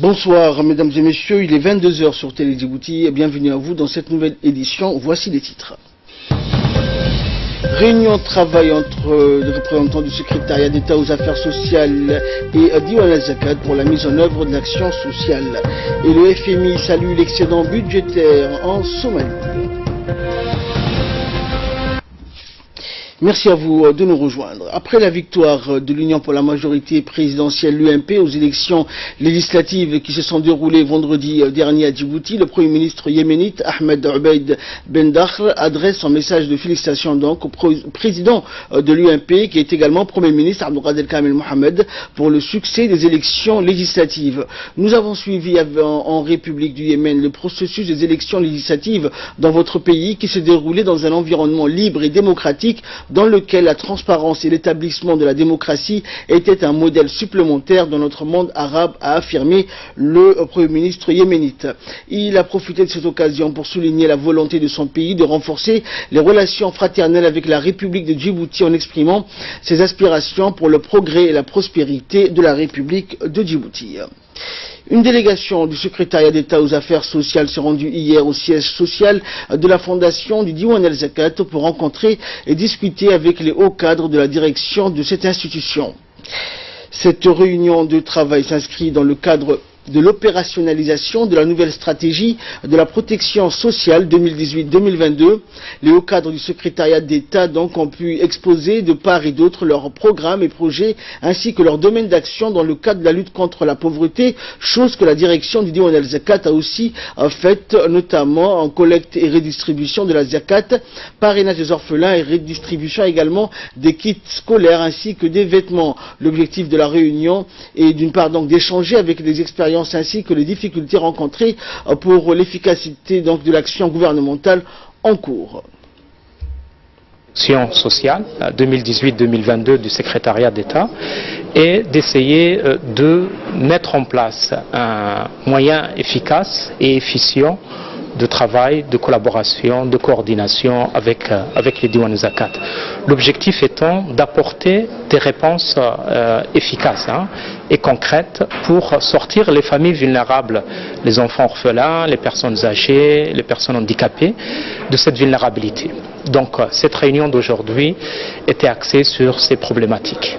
Bonsoir mesdames et messieurs, il est 22 h sur Télé Djibouti et bienvenue à vous dans cette nouvelle édition. Voici les titres. Réunion de travail entre les représentants du secrétariat d'État aux affaires sociales et Diwan al-Zakat pour la mise en œuvre de l'action sociale. Et le FMI salue l'excédent budgétaire en Somalie. Merci à vous de nous rejoindre. Après la victoire de l'Union pour la majorité présidentielle, l'UMP, aux élections législatives qui se sont déroulées vendredi dernier à Djibouti, le Premier ministre yéménite Ahmed Obeid Ben Dakhr adresse son message de félicitations donc au président de l'UMP, qui est également Premier ministre Abdelkader Kamel Mohamed, pour le succès des élections législatives. Nous avons suivi en République du Yémen le processus des élections législatives dans votre pays qui se déroulait dans un environnement libre et démocratique, dans lequel la transparence et l'établissement de la démocratie étaient un modèle supplémentaire dans notre monde arabe, a affirmé le Premier ministre yéménite. Il a profité de cette occasion pour souligner la volonté de son pays de renforcer les relations fraternelles avec la République de Djibouti en exprimant ses aspirations pour le progrès et la prospérité de la République de Djibouti. Une délégation du secrétariat d'État aux affaires sociales s'est rendue hier au siège social de la fondation du Diwan al-Zakat pour rencontrer et discuter avec les hauts cadres de la direction de cette institution. Cette réunion de travail s'inscrit dans le cadre de l'opérationnalisation de la nouvelle stratégie de la protection sociale 2018-2022. Les hauts cadres du secrétariat d'État donc ont pu exposer de part et d'autre leurs programmes et projets ainsi que leurs domaines d'action dans le cadre de la lutte contre la pauvreté, chose que la direction du Diwan al-Zakat a aussi faite, notamment en collecte et redistribution de la zakat, parrainage des orphelins et redistribution également des kits scolaires ainsi que des vêtements. L'objectif de la réunion est d'une part donc d'échanger avec des expériences ainsi que les difficultés rencontrées pour l'efficacité donc de l'action gouvernementale en cours. L'action sociale 2018-2022 du secrétariat d'État est d'essayer de mettre en place un moyen efficace et efficient de travail, de collaboration, de coordination avec les Diwan al-Zakat. L'objectif étant d'apporter des réponses efficaces et concrètes pour sortir les familles vulnérables, les enfants orphelins, les personnes âgées, les personnes handicapées, de cette vulnérabilité. Donc cette réunion d'aujourd'hui était axée sur ces problématiques.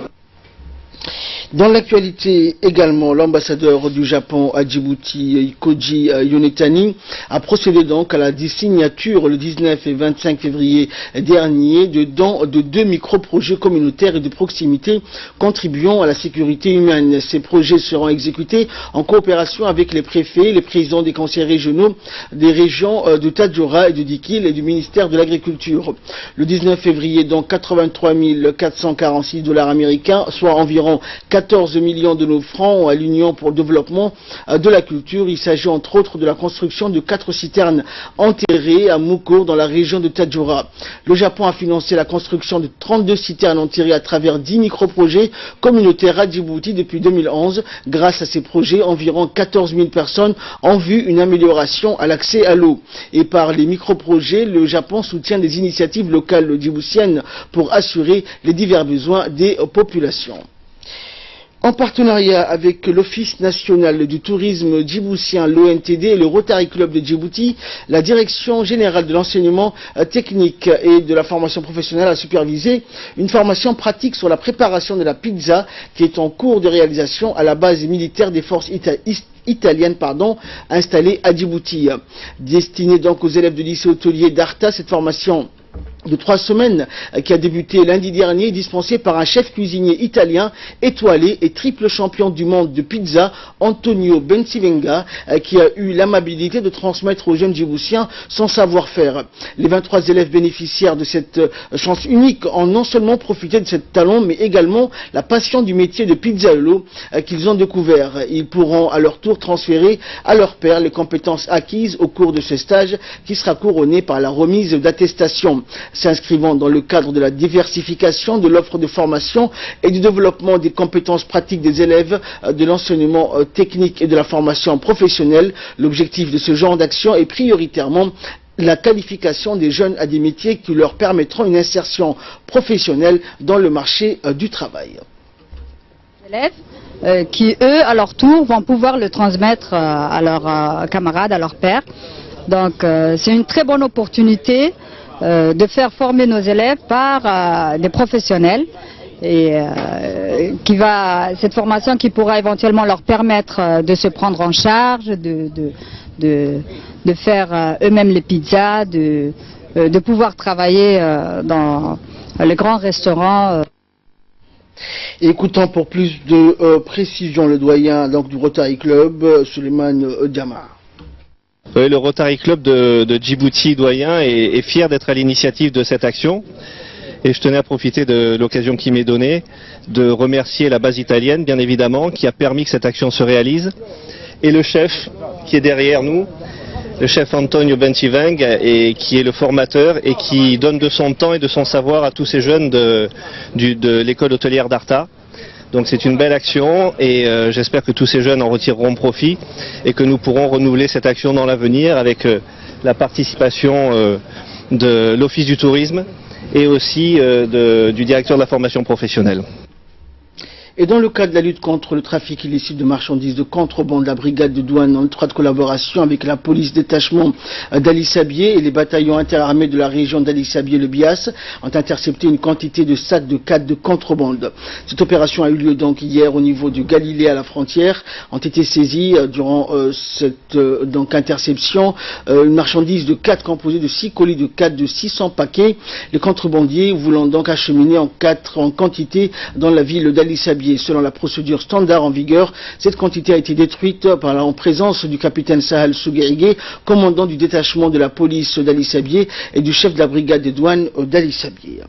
Dans l'actualité également, l'ambassadeur du Japon à Djibouti, Koji Yonetani, a procédé donc à la signature le 19 et 25 février dernier de 2 micro-projets communautaires et de proximité contribuant à la sécurité humaine. Ces projets seront exécutés en coopération avec les préfets, les présidents des conseils régionaux des régions de Tadjoura et de Dikil et du ministère de l'Agriculture. Le 19 février, donc 83 446 $ américains, soit environ 14 millions de nos francs à l'Union pour le développement de la culture. Il s'agit entre autres de la construction de 4 citernes enterrées à Moukour dans la région de Tadjoura. Le Japon a financé la construction de 32 citernes enterrées à travers 10 micro-projets communautaires à Djibouti depuis 2011. Grâce à ces projets, environ 14 000 personnes ont vu une amélioration à l'accès à l'eau. Et par les micro-projets, le Japon soutient des initiatives locales djiboutiennes pour assurer les divers besoins des populations. En partenariat avec l'Office national du tourisme djiboutien, l'ONTD et le Rotary Club de Djibouti, la Direction générale de l'enseignement technique et de la formation professionnelle a supervisé une formation pratique sur la préparation de la pizza qui est en cours de réalisation à la base militaire des forces italienne installée à Djibouti. Destinée donc aux élèves de lycée hôtelier d'Arta, cette formation de 3 semaines qui a débuté lundi dernier, dispensé par un chef cuisinier italien étoilé et triple champion du monde de pizza, Antonio Bencivenga, qui a eu l'amabilité de transmettre aux jeunes djiboutiens son savoir-faire. Les 23 élèves bénéficiaires de cette chance unique ont non seulement profité de cet talent, mais également la passion du métier de pizzaïolo qu'ils ont découvert. Ils pourront à leur tour transférer à leur père les compétences acquises au cours de ce stage qui sera couronné par la remise d'attestation. S'inscrivant dans le cadre de la diversification de l'offre de formation et du développement des compétences pratiques des élèves de l'enseignement technique et de la formation professionnelle. L'objectif de ce genre d'action est prioritairement la qualification des jeunes à des métiers qui leur permettront une insertion professionnelle dans le marché du travail. élèves qui, eux, à leur tour, vont pouvoir le transmettre à leurs camarades, à leurs pairs. Donc, c'est une très bonne opportunité de faire former nos élèves par des professionnels. Et cette formation qui pourra éventuellement leur permettre de se prendre en charge, de faire eux-mêmes les pizzas, de pouvoir travailler dans les grands restaurants. Écoutons pour plus de précision le doyen donc, du Rotary Club, Souleymane Diama. Oui, le Rotary Club de Djibouti doyen est fier d'être à l'initiative de cette action. Et je tenais à profiter de l'occasion qui m'est donnée de remercier la base italienne, bien évidemment, qui a permis que cette action se réalise, et le chef qui est derrière nous, le chef Antonio Bentiveng, et qui est le formateur et qui donne de son temps et de son savoir à tous ces jeunes de l'école hôtelière d'Arta. Donc c'est une belle action et j'espère que tous ces jeunes en retireront profit et que nous pourrons renouveler cette action dans l'avenir avec la participation de l'Office du tourisme et aussi du directeur de la formation professionnelle. Et dans le cadre de la lutte contre le trafic illicite de marchandises de contrebande, la brigade de douane en étroite collaboration avec la police détachement d'Ali Sabié et les bataillons interarmés de la région d'Ali Sabié le Bias ont intercepté une quantité de sacs de cannes de contrebande. Cette opération a eu lieu donc hier au niveau du Galilée à la frontière. Ont été saisis durant cette donc interception une marchandise de 4 composée de 6 colis de 4 de 600 paquets. Les contrebandiers voulant donc acheminer en quantité dans la ville d'Ali Sabié. Selon la procédure standard en vigueur, cette quantité a été détruite en présence du capitaine Sahel Souguerigué, commandant du détachement de la police d'Ali Sabié et du chef de la brigade des douanes d'Ali Sabié.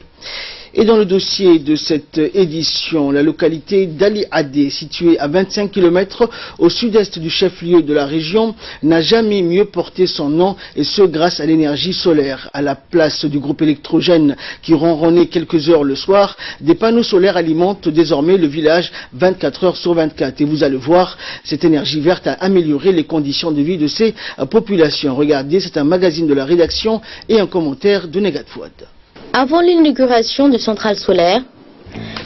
Et dans le dossier de cette édition, la localité d'Ali Adé, située à 25 km au sud-est du chef-lieu de la région, n'a jamais mieux porté son nom, et ce grâce à l'énergie solaire. À la place du groupe électrogène qui ronronnait quelques heures le soir, des panneaux solaires alimentent désormais le village 24 heures sur 24. Et vous allez voir, cette énergie verte a amélioré les conditions de vie de ces populations. Regardez, c'est un magazine de la rédaction et un commentaire de Negat Fouad. Avant l'inauguration de centrales solaires,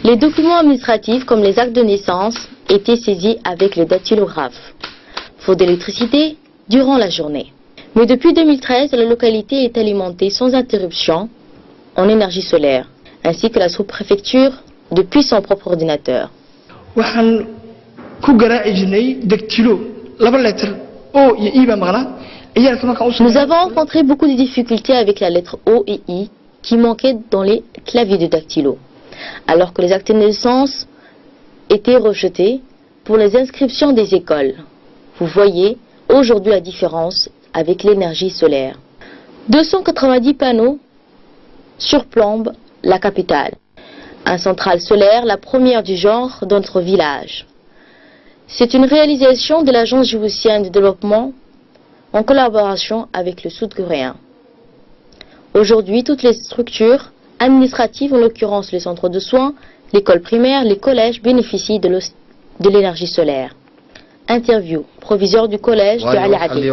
les documents administratifs comme les actes de naissance étaient saisis avec le dactylographe. Faute d'électricité durant la journée. Mais depuis 2013, la localité est alimentée sans interruption en énergie solaire, ainsi que la sous-préfecture depuis son propre ordinateur. Nous avons rencontré beaucoup de difficultés avec la lettre O et I qui manquaient dans les claviers de dactylo, alors que les actes de naissance étaient rejetés pour les inscriptions des écoles. Vous voyez aujourd'hui la différence avec l'énergie solaire. 290 panneaux surplombent la capitale. Une centrale solaire, la première du genre dans notre village. C'est une réalisation de l'Agence djiboutienne de développement en collaboration avec le Sud-Coréen. Aujourd'hui, toutes les structures administratives, en l'occurrence les centres de soins, l'école primaire, les collèges, bénéficient de l'énergie solaire. Interview, proviseur du collège de Ali Adé.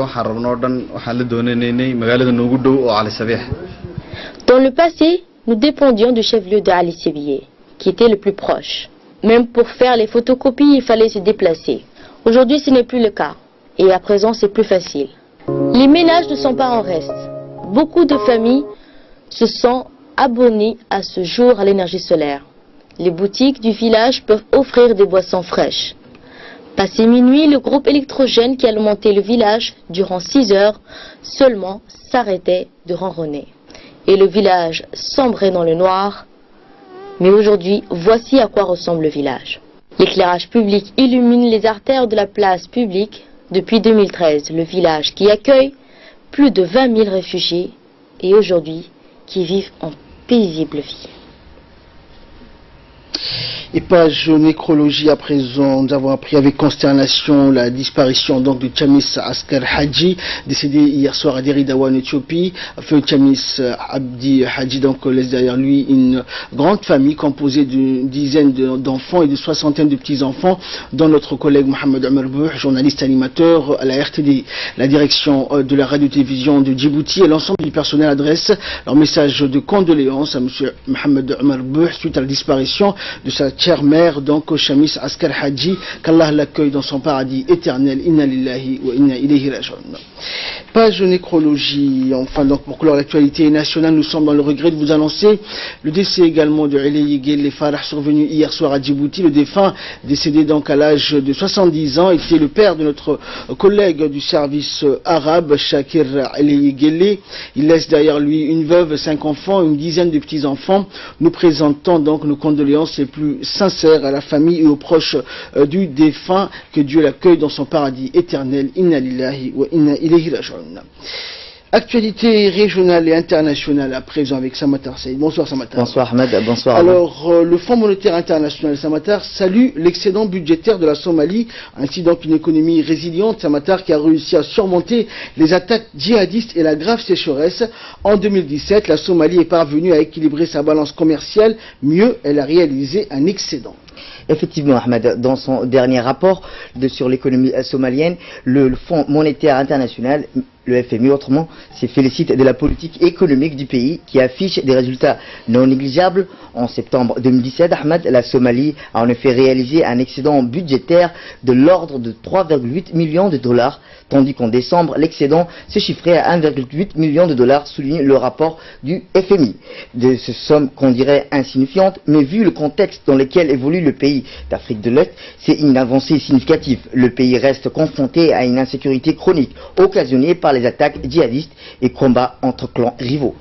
Dans le passé, nous dépendions du chef-lieu de Ali Sabié, qui était le plus proche. Même pour faire les photocopies, il fallait se déplacer. Aujourd'hui, ce n'est plus le cas. Et à présent, c'est plus facile. Les ménages ne sont pas en reste. Beaucoup de familles se sont abonnées à ce jour à l'énergie solaire. Les boutiques du village peuvent offrir des boissons fraîches. Passé minuit, le groupe électrogène qui alimentait le village durant 6 heures seulement s'arrêtait de ronronner. Et le village sombrait dans le noir. Mais aujourd'hui, voici à quoi ressemble le village. L'éclairage public illumine les artères de la place publique depuis 2013. Le village qui accueille plus de 20 000 réfugiés et aujourd'hui qui vivent en paisible vie. Et page nécrologie à présent, nous avons appris avec consternation la disparition donc de Chamis Askar Haji, décédé hier soir à Deridawa en Éthiopie. Feu Chamis Abdi Haji donc laisse derrière lui une grande famille composée d'une dizaine d'enfants et de soixantaine de petits-enfants, dont notre collègue Mohamed Omar Bouh, journaliste animateur à la RTD. La direction de la radio-télévision de Djibouti et l'ensemble du personnel adressent leur message de condoléances à M. Mohamed Omar Bouh suite à la disparition de sa Tchermer, donc Chamis Askar Hadji, qu'Allah l'accueille dans son paradis éternel. Inna lillahi wa inna ilayhi raji'un. Page nécrologie. Enfin, donc pour clore l'actualité nationale, nous sommes dans le regret de vous annoncer le décès également de Elayi Guelleh Farah, survenu hier soir à Djibouti. Le défunt, décédé donc à l'âge de 70 ans, était le père de notre collègue du service arabe, Shakir Elayi Guelleh. Il laisse derrière lui une veuve, 5 enfants, une dizaine de petits-enfants. Nous présentons donc nos condoléances les plus sincères à la famille et aux proches du défunt. Que Dieu l'accueille dans son paradis éternel. Inna lillahi wa inna ilayhi raji'un. Actualité régionale et internationale à présent avec Samatar Saïd. Bonsoir Samatar. Bonsoir Ahmed, bonsoir. Alors, le Fonds monétaire international Samatar salue l'excédent budgétaire de la Somalie, ainsi donc une économie résiliente Samatar qui a réussi à surmonter les attaques djihadistes et la grave sécheresse. En 2017, la Somalie est parvenue à équilibrer sa balance commerciale. Mieux, elle a réalisé un excédent. Effectivement, Ahmed, dans son dernier rapport sur l'économie somalienne, le Fonds monétaire international, le FMI autrement, se félicite de la politique économique du pays qui affiche des résultats non négligeables. En septembre 2017, Ahmed, la Somalie a en effet réalisé un excédent budgétaire de l'ordre de 3,8 millions de dollars, tandis qu'en décembre, l'excédent se chiffrait à 1,8 million de dollars, souligne le rapport du FMI. De ces sommes qu'on dirait insignifiantes, mais vu le contexte dans lequel évolue le pays d'Afrique de l'Est, c'est une avancée significative. Le pays reste confronté à une insécurité chronique occasionnée par les attaques djihadistes et combats entre clans rivaux.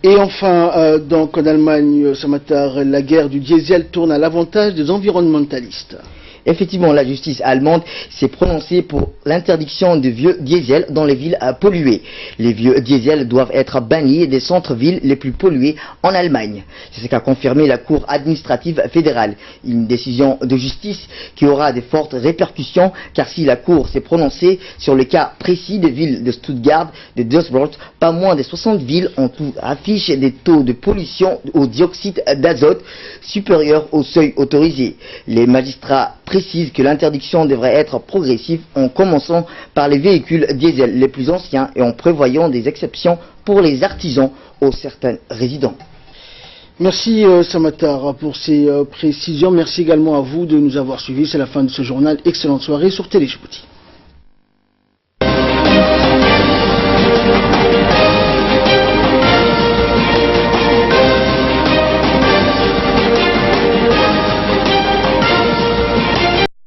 Et enfin, donc en Allemagne, Samatar, la guerre du diesel tourne à l'avantage des environnementalistes. Effectivement, la justice allemande s'est prononcée pour l'interdiction de vieux diesel dans les villes polluées. Les vieux diesels doivent être bannis des centres-villes les plus pollués en Allemagne. C'est ce qu'a confirmé la Cour administrative fédérale. Une décision de justice qui aura de fortes répercussions, car si la Cour s'est prononcée sur le cas précis des villes de Stuttgart, de Düsseldorf, pas moins de 60 villes en tout affichent des taux de pollution au dioxyde d'azote supérieurs au seuil autorisé. Les magistrats précise que l'interdiction devrait être progressive en commençant par les véhicules diesel les plus anciens et en prévoyant des exceptions pour les artisans ou certains résidents. Merci Samatar pour ces précisions. Merci également à vous de nous avoir suivis. C'est la fin de ce journal. Excellente soirée sur Télé Djibouti.